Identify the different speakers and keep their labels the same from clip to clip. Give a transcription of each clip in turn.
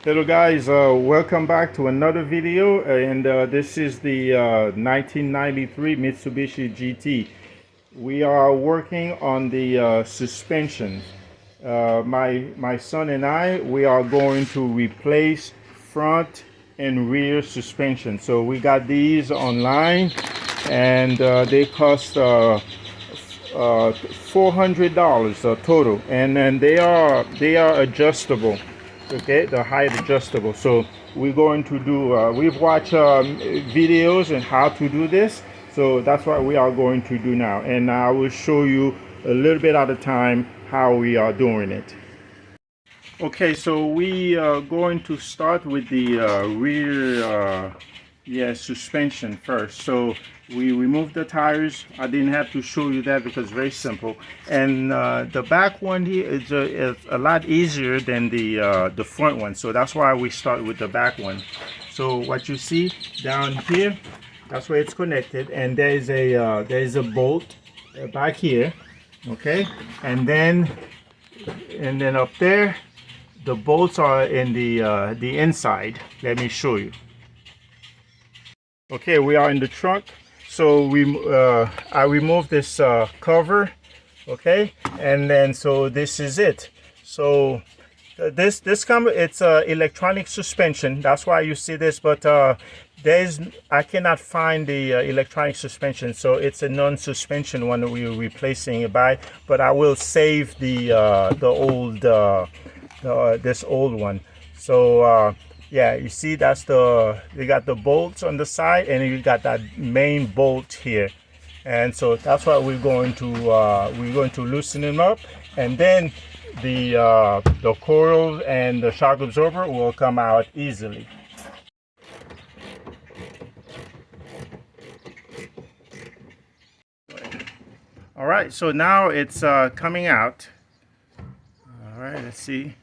Speaker 1: Hello guys, welcome back to another video, and this is the 1993 Mitsubishi GT. We are working on the suspension. My son and I, we are going to replace front and rear suspension. So we got these online, and they cost $400 total, and then they are adjustable. Okay, the height adjustable. So we're going to do we've watched videos on how to do this, so that's what we are going to do now, and I will show you a little bit at a time how we are doing it. Okay, so we are going to start with the rear suspension first. So we remove the tires. I didn't have to show you that because it's very simple. And the back one here is a lot easier than the front one. So that's why we start with the back one. So what you see down here, that's where it's connected, and there is a bolt back here. Okay, and then up there, the bolts are in the inside. Let me show you. Okay, we are in the trunk. So I removed this cover. Okay, and then so this is it. So it's electronic suspension. That's why you see this, but I cannot find the electronic suspension, so it's a non-suspension one that we're replacing it by. But I will save the old this old one. So yeah, you see that's you got the bolts on the side, and you got that main bolt here, and so that's what we're going to loosen them up, and then the coil and the shock absorber will come out easily. All right, so now it's coming out. All right, let's see.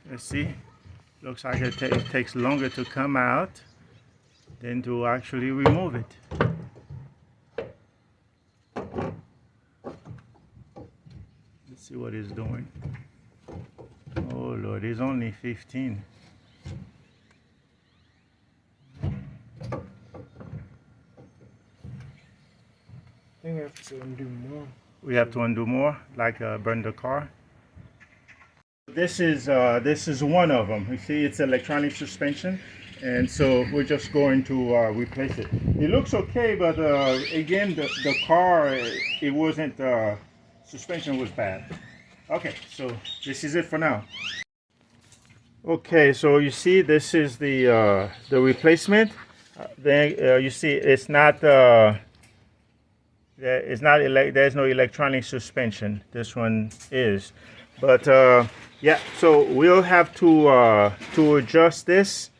Speaker 1: Looks like it takes longer to come out than to actually remove it. Let's see what it's doing. Oh Lord, it's only 15.
Speaker 2: I think we have to undo more.
Speaker 1: We have to undo more, like burn the car. This is one of them. You see, it's electronic suspension, and so we're just going to replace it. It looks okay, but again, the car, it wasn't, suspension was bad. Okay, so this is it for now. Okay, so you see, this is the replacement. Then you see, there's no electronic suspension. This one is, but yeah. So we'll have to adjust this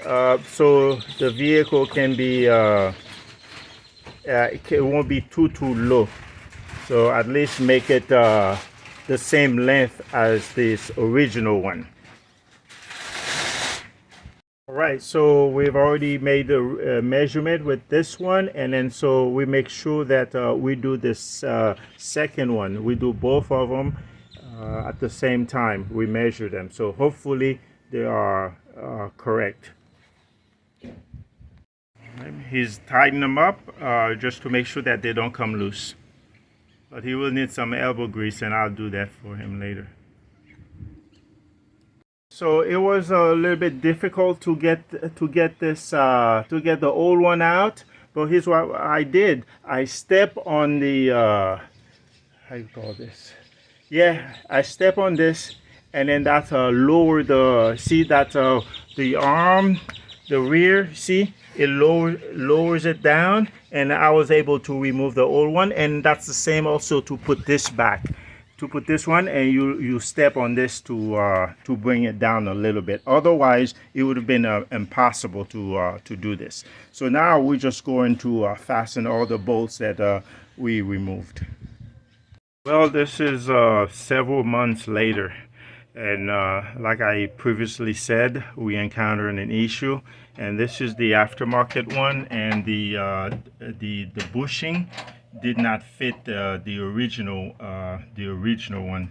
Speaker 1: so the vehicle can be it won't be too low. So at least make it the same length as this original one. All right, so we've already made the measurement with this one, and then so we make sure that we do this second one. We do both of them at the same time. We measure them, so hopefully they are correct. He's tightening them up just to make sure that they don't come loose. But he will need some elbow grease, and I'll do that for him later. So it was a little bit difficult to get this to get the old one out, but here's what I did. I step on the how you call this? Yeah, I step on this, and then that lower the, see that the arm, the rear, see it lowers it down, and I was able to remove the old one, and that's the same also to put this back. To put this one, and you step on this to bring it down a little bit. Otherwise, it would have been impossible to do this. So now we're just going to fasten all the bolts that we removed. Well, this is several months later, and like I previously said, we encountered an issue, and this is the aftermarket one, and the bushing did not fit the original one,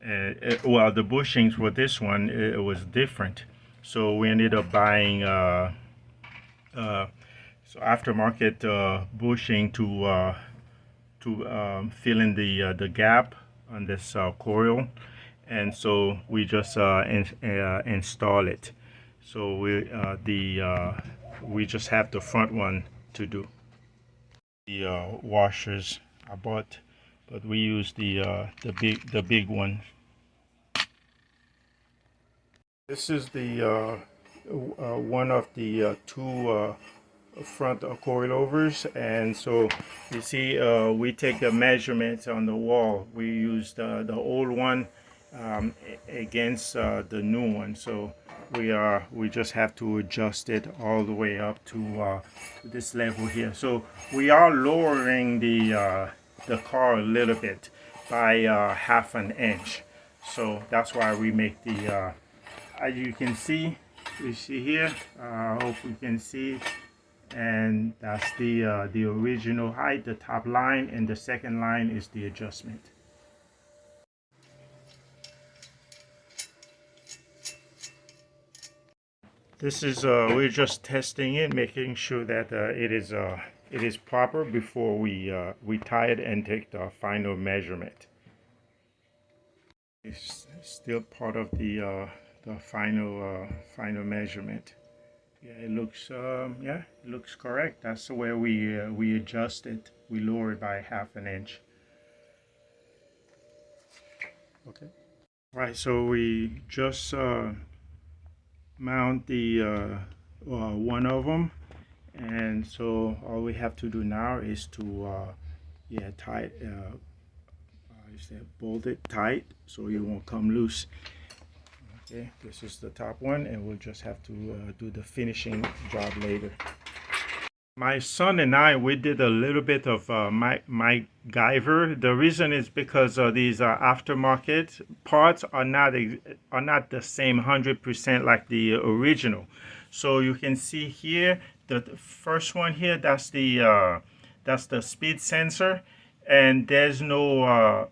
Speaker 1: Well, the bushings for this one, it was different. So we ended up buying so aftermarket bushing to fill in the gap on this coil, and so we just install it. So we just have the front one to do. The washers I bought, but we use the big one. This is the one of the two front coilovers, and so you see we take a measurement on the wall. We used the old one against the new one, so we just have to adjust it all the way up to this level here. So we are lowering the car a little bit by half an inch. So that's why we make the as you can see, you see here, I hope you can see, and that's the original height, the top line, and the second line is the adjustment. This is we're just testing it, making sure that it is proper before we tie it and take the final measurement. It's still part of the final measurement. Yeah, it looks yeah, it looks correct. That's where we adjust it. We lower it by half an inch. Okay. Right. So we just mount the one of them, and so all we have to do now is to yeah, tie it. Bolt it tight so it won't come loose. Okay, this is the top one, and we'll just have to do the finishing job later. My son and I, we did a little bit of MacGyver. The reason is because these aftermarket parts are not the same 100% like the original. So you can see here the first one here, that's the speed sensor, and there's no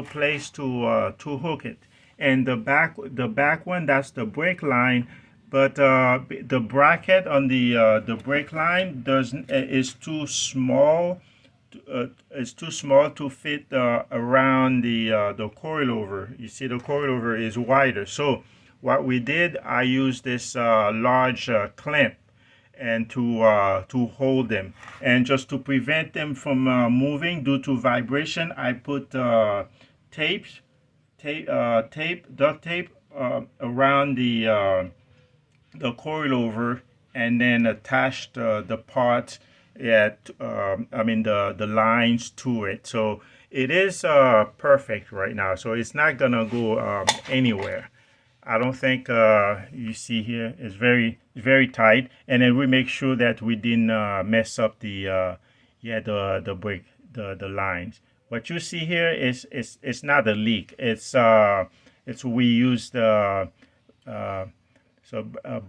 Speaker 1: place to hook it. And the back one, that's the brake line, but the bracket on the brake line is too small. It's too small to fit around the coilover. You see, the coilover is wider. So what we did, I used this large clamp and to hold them, and just to prevent them from moving due to vibration, I put duct tape around the coilover, and then attached the part at the lines to it. So it is perfect right now. So it's not gonna go anywhere. I don't think you see here it's very tight, and then we make sure that we didn't mess up the brake, the lines. What you see here is it's not a leak. It's we used a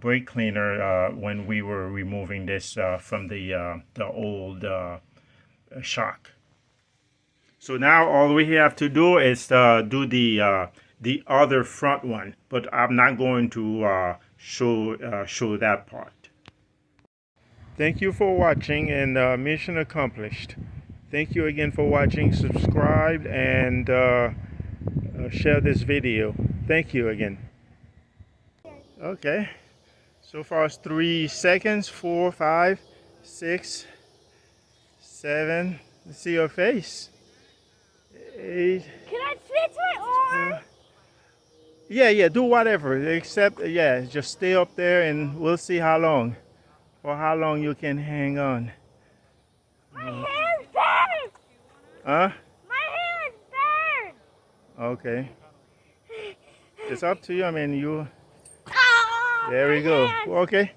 Speaker 1: brake cleaner when we were removing this from the old shock. So now all we have to do is do the other front one, but I'm not going to show that part. Thank you for watching, and mission accomplished. Thank you again for watching. Subscribe and share this video. Thank you again. Okay, so far it's 3 seconds. 4, 5, 6, 7. Let's see your face. 8.
Speaker 3: Can I switch my arm?
Speaker 1: Yeah, do whatever, except, yeah, just stay up there and we'll see how long you can hang on.
Speaker 3: My hand's burned!
Speaker 1: Huh?
Speaker 3: My hand's burned!
Speaker 1: Okay. It's up to you. I mean, you.
Speaker 3: Oh,
Speaker 1: There we
Speaker 3: my
Speaker 1: go.
Speaker 3: hand.
Speaker 1: Okay.